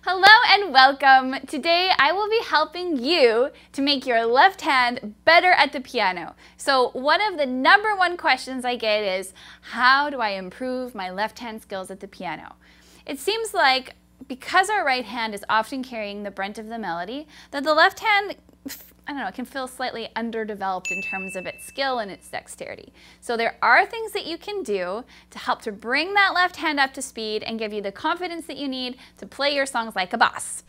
Hello and welcome. Today I will be helping you to make your left hand better at the piano. So one of the #1 questions I get is, how do I improve my left hand skills at the piano? It seems like because our right hand is often carrying the brunt of the melody, that the left hand, I don't know, can feel slightly underdeveloped in terms of its skill and its dexterity. So there are things that you can do to help to bring that left hand up to speed and give you the confidence that you need to play your songs like a boss.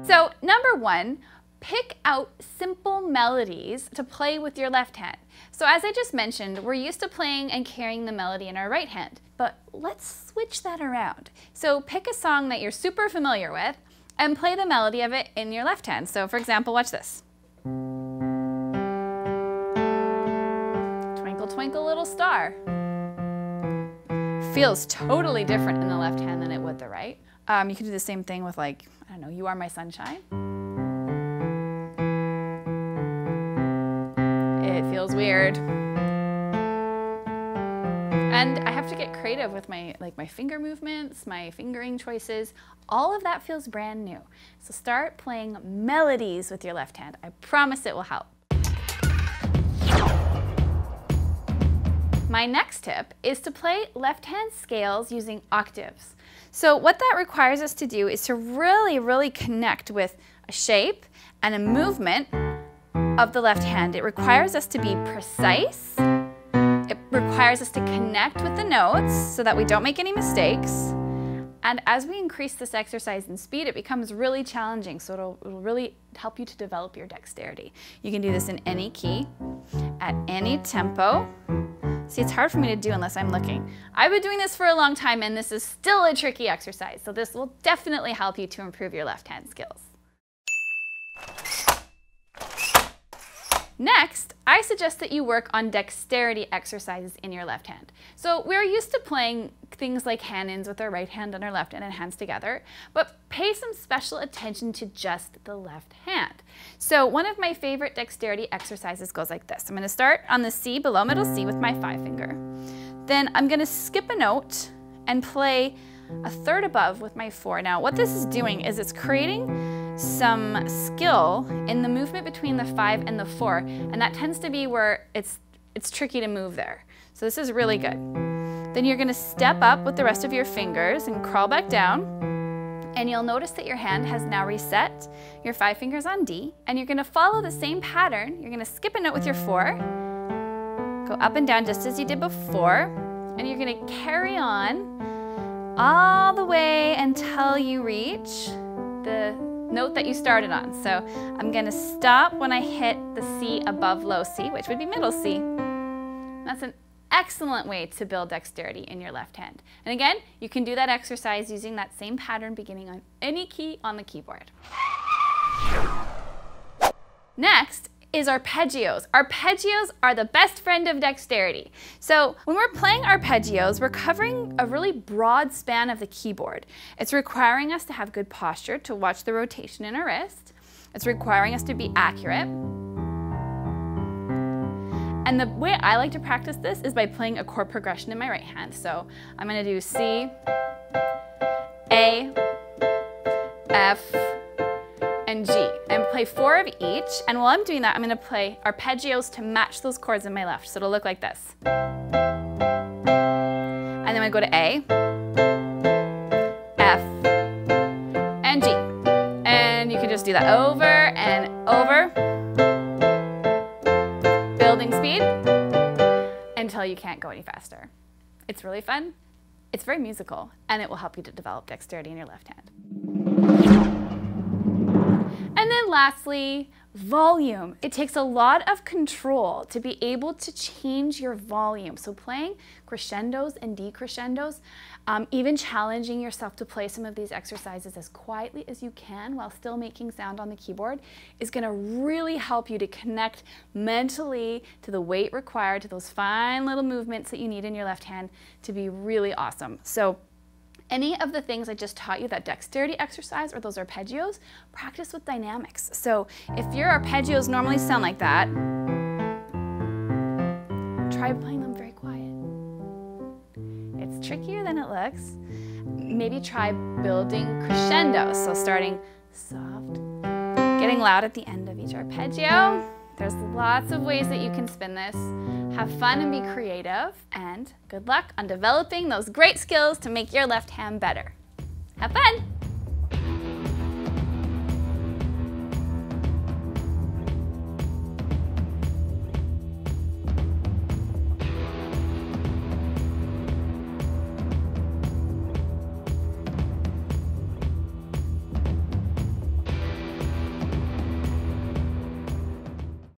So #1, pick out simple melodies to play with your left hand. So as I just mentioned, we're used to playing and carrying the melody in our right hand, but let's switch that around. So pick a song that you're super familiar with and play the melody of it in your left hand. So for example, watch this. Twinkle, twinkle, little star. Feels totally different in the left hand than it would the right. You could do the same thing with, like, I don't know, You Are My Sunshine. It feels weird. And I have to get creative with my finger movements, my fingering choices. All of that feels brand new. So start playing melodies with your left hand. I promise it will help. My next tip is to play left hand scales using octaves. So what that requires us to do is to really connect with a shape and a movement of the left hand. It requires us to be precise. It requires us to connect with the notes so that we don't make any mistakes. And as we increase this exercise in speed, it becomes really challenging, so it'll really help you to develop your dexterity. You can do this in any key, at any tempo. See, it's hard for me to do unless I'm looking. I've been doing this for a long time, and this is still a tricky exercise, so this will definitely help you to improve your left hand skills. Next, I suggest that you work on dexterity exercises in your left hand. So we're used to playing things like hand-ins with our right hand and our left hand and hands together, but pay some special attention to just the left hand. So one of my favorite dexterity exercises goes like this. I'm going to start on the C, below middle C, with my 5 finger. Then I'm going to skip a note and play a third above with my 4. Now what this is doing is it's creating some skill in the movement between the 5 and the 4, and that tends to be where it's tricky to move there. So this is really good. Then you're going to step up with the rest of your fingers and crawl back down, and you'll notice that your hand has now reset. Your 5 fingers on D, and you're going to follow the same pattern. You're going to skip a note with your 4, go up and down just as you did before, and you're going to carry on all the way until you reach the note that you started on. So I'm going to stop when I hit the C above low C, which would be middle C. That's an excellent way to build dexterity in your left hand. And again, you can do that exercise using that same pattern beginning on any key on the keyboard. Next is arpeggios. Arpeggios are the best friend of dexterity. So when we're playing arpeggios, we're covering a really broad span of the keyboard. It's requiring us to have good posture, to watch the rotation in our wrist. It's requiring us to be accurate. And the way I like to practice this is by playing a chord progression in my right hand. So I'm going to do C, A, F, and G, and play 4 of each. And while I'm doing that, I'm going to play arpeggios to match those chords in my left. So it'll look like this. And then I go to A, F, and G. And you can just do that over and over, building speed until you can't go any faster. It's really fun, it's very musical, and it will help you to develop dexterity in your left hand. And then lastly, volume. It takes a lot of control to be able to change your volume. So playing crescendos and decrescendos, even challenging yourself to play some of these exercises as quietly as you can while still making sound on the keyboard is going to really help you to connect mentally to the weight required, to those fine little movements that you need in your left hand to be really awesome. So any of the things I just taught you, that dexterity exercise or those arpeggios, practice with dynamics. So if your arpeggios normally sound like that, try playing them very quiet. It's trickier than it looks, Maybe try building crescendos, so starting soft, getting loud at the end of each arpeggio. There's lots of ways that you can spin this. Have fun and be creative, and good luck on developing those great skills to make your left hand better. Have fun!